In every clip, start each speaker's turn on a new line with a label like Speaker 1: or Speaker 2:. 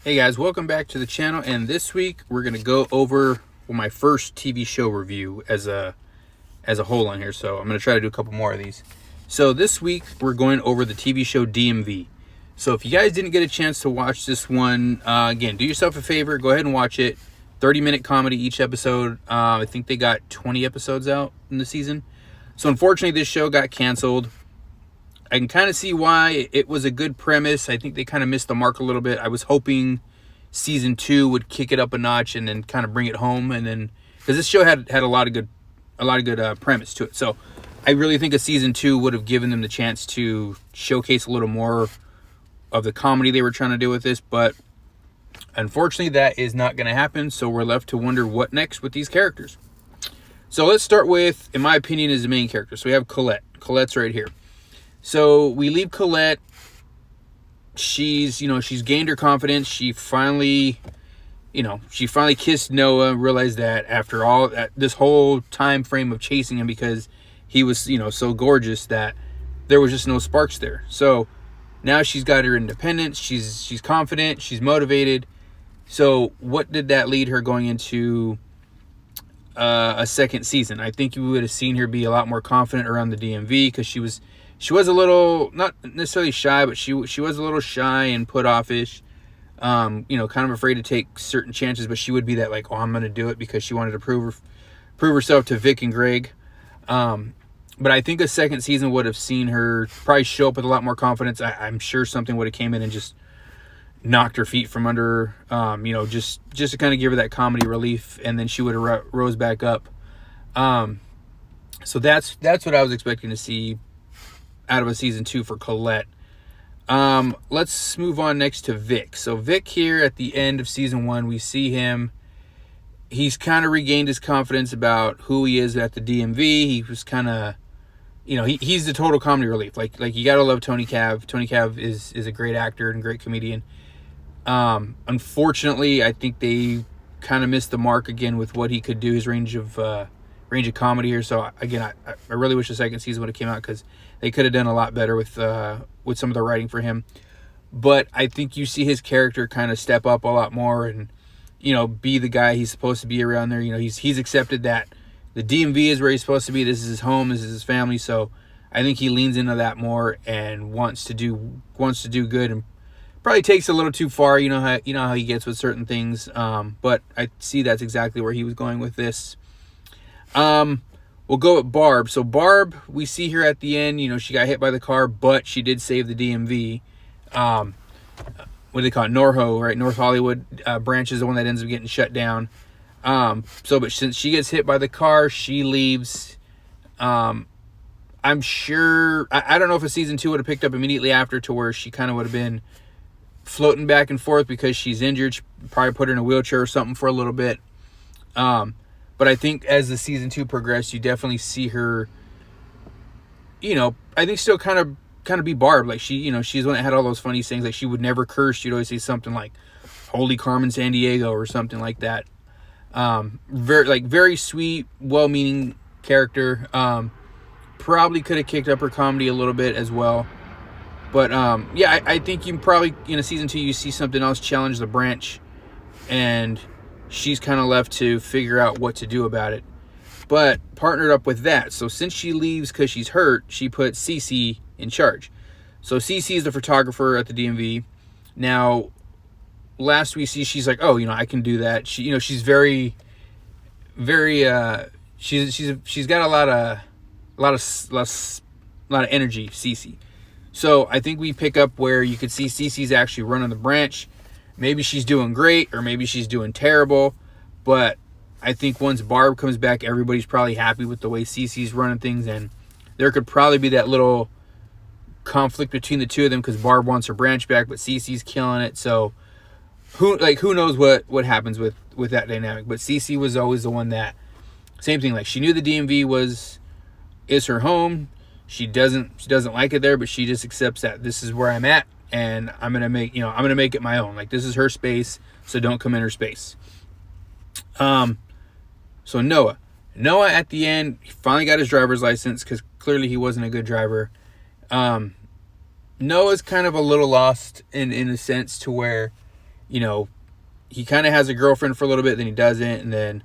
Speaker 1: Hey guys, welcome back to the channel, and this week we're going to go over my first TV show review as a whole on here. So I'm going to try to do a couple more of these. So this week we're going over the TV show DMV. So if you guys didn't get a chance to watch this one, again, do yourself a favor, go ahead and watch it. 30-minute comedy each episode. I think they got 20 episodes out in the season. So unfortunately this show got canceled. I can kind of see why. It was a good premise. I think they kind of missed the mark a little bit. I was hoping season 2 would kick it up a notch and then kind of bring it home, and then because this show had a lot of good premise to it. So I really think a season 2 would have given them the chance to showcase a little more of the comedy they were trying to do with this, but unfortunately that is not going to happen. So we're left to wonder what next with these characters. So let's start with, in my opinion, is the main character. So we have Colette. Colette's right here. So we leave Colette. She's gained her confidence. She finally kissed Noah, realized that after all this whole time frame of chasing him because he was, so gorgeous, that there was just no sparks there. So now she's got her independence. She's confident. She's motivated. So what did that lead her going into a second season? I think you would have seen her be a lot more confident around the DMV because she was a little, not necessarily shy, but she was a little shy and put offish, kind of afraid to take certain chances, but she would be that like, oh, I'm going to do it, because she wanted to prove herself to Vic and Greg. But I think a second season would have seen her probably show up with a lot more confidence. I'm sure something would have came in and just knocked her feet from under her, just to kind of give her that comedy relief, and then she would have rose back up. So that's what I was expecting to see out of a season 2 for Colette. Let's move on next to Vic. So Vic here at the end of season 1, we see him. He's kind of regained his confidence about who he is at the DMV. He was kind of, he's the total comedy relief. Like you gotta love Tony Cav. Tony Cav is a great actor and great comedian. Unfortunately, I think they kind of missed the mark again with what he could do, his range of comedy here. So again, I really wish the second season would have came out, because they could have done a lot better with some of the writing for him. But I think you see his character kind of step up a lot more and, be the guy he's supposed to be around there. He's accepted that the DMV is where he's supposed to be. This is his home. This is his family. So I think he leans into that more and wants to do good, and probably takes a little too far. You know how he gets with certain things. But I see that's exactly where he was going with this. We'll go with Barb. So Barb, we see her at the end. She got hit by the car, but she did save the DMV. What do they call it? NorHo, right? North Hollywood branch is the one that ends up getting shut down. But since she gets hit by the car, she leaves. I'm sure, I don't know if a season 2 would have picked up immediately after, to where she kind of would have been floating back and forth because she's injured. She probably put her in a wheelchair or something for a little bit. But I think as the season 2 progressed, you definitely see her, I think still kind of be Barb. Like she's the one that had all those funny things. Like she would never curse. She'd always say something like, "Holy Carmen San Diego," or something like that. Very sweet, well-meaning character. Probably could have kicked up her comedy a little bit as well. But I think you probably, in a season 2, you see something else challenge the branch, and she's kind of left to figure out what to do about it. But partnered up with that. So since she leaves because she's hurt, she put Cece in charge. So Cece is the photographer at the DMV. Now, last we see, she's like, oh, I can do that. She, she's very, very, she's got a lot of energy, Cece. So I think we pick up where you could see Cece's actually running the branch. Maybe she's doing great, or maybe she's doing terrible. But I think once Barb comes back, everybody's probably happy with the way Cece's running things. And there could probably be that little conflict between the two of them, because Barb wants her branch back, but Cece's killing it. So who knows what happens with that dynamic. But Cece was always the one that, same thing, like she knew the DMV is her home. She doesn't like it there, but she just accepts that this is where I'm at. And I'm gonna make it my own. Like, this is her space, so don't come in her space. So Noah at the end, he finally got his driver's license, because clearly he wasn't a good driver. Noah's kind of a little lost in a sense, to where you know, he kind of has a girlfriend for a little bit, then he doesn't, and then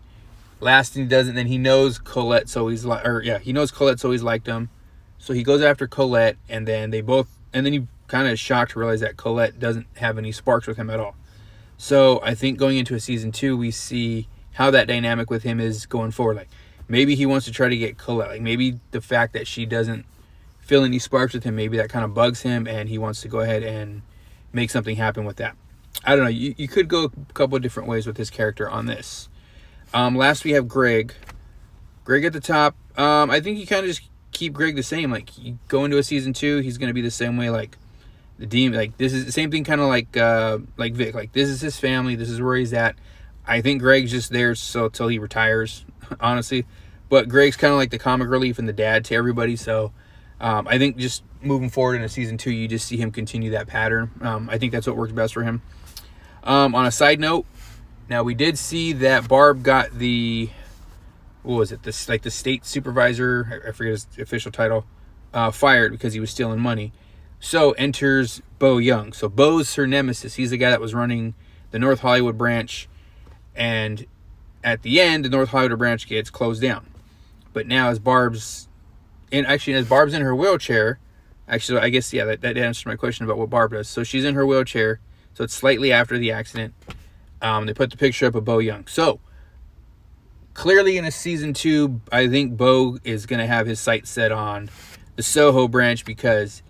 Speaker 1: last thing he doesn't, then he knows Colette, so he's like, he knows Colette, so he's liked him. So he goes after Colette, and then he kind of is shocked to realize that Colette doesn't have any sparks with him at all. So I think going into a season 2, we see how that dynamic with him is going forward. Like, maybe he wants to try to get Colette. Like, maybe the fact that she doesn't feel any sparks with him, maybe that kind of bugs him, and he wants to go ahead and make something happen with that. I don't know. You could go a couple of different ways with this character on this. Last we have Greg. Greg at the top. I think you kind of just keep Greg the same. Like, you go into a season 2, he's going to be the same way. Like, the demon, like, this is the same thing, kind of like Vic. Like, this is his family. This is where he's at. I think Greg's just there so till he retires, honestly. But Greg's kind of like the comic relief and the dad to everybody. So I think just moving forward into season 2, you just see him continue that pattern. I think that's what works best for him. On a side note, now we did see that Barb got the, what was it? This, like, the state supervisor, I forget his official title, fired because he was stealing money. So enters Bo Young. So Bo's her nemesis. He's the guy that was running the North Hollywood branch. And at the end, the North Hollywood branch gets closed down. But now as Barb's in her wheelchair, actually, I guess, yeah, that answers my question about what Barb does. So she's in her wheelchair. So it's slightly after the accident. They put the picture up of Bo Young. So clearly in a season 2, I think Bo is going to have his sights set on the Soho branch because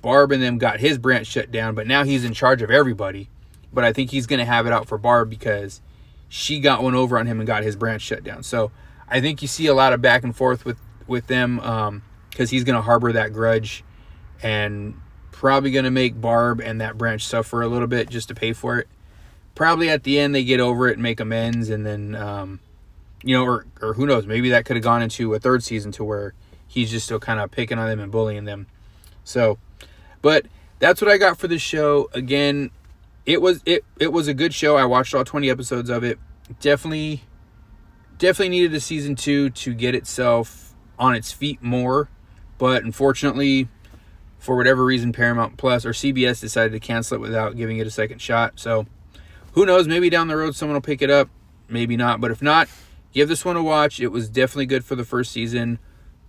Speaker 1: Barb and them got his branch shut down, but now he's in charge of everybody. But I think he's going to have it out for Barb because she got one over on him and got his branch shut down. So I think you see a lot of back and forth with them because he's going to harbor that grudge and probably going to make Barb and that branch suffer a little bit just to pay for it. Probably at the end they get over it and make amends, and then, or who knows, maybe that could have gone into a 3rd season to where he's just still kind of picking on them and bullying them. So, but that's what I got for this show. Again, it was a good show. I watched all 20 episodes of it. Definitely needed a season 2 to get itself on its feet more. But unfortunately, for whatever reason, Paramount Plus or CBS decided to cancel it without giving it a second shot. So who knows? Maybe down the road someone will pick it up. Maybe not. But if not, give this one a watch. It was definitely good for the first season.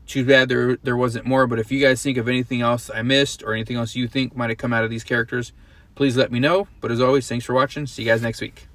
Speaker 1: Too bad there wasn't more, but if you guys think of anything else I missed or anything else you think might have come out of these characters, please let me know. But as always, thanks for watching. See you guys next week.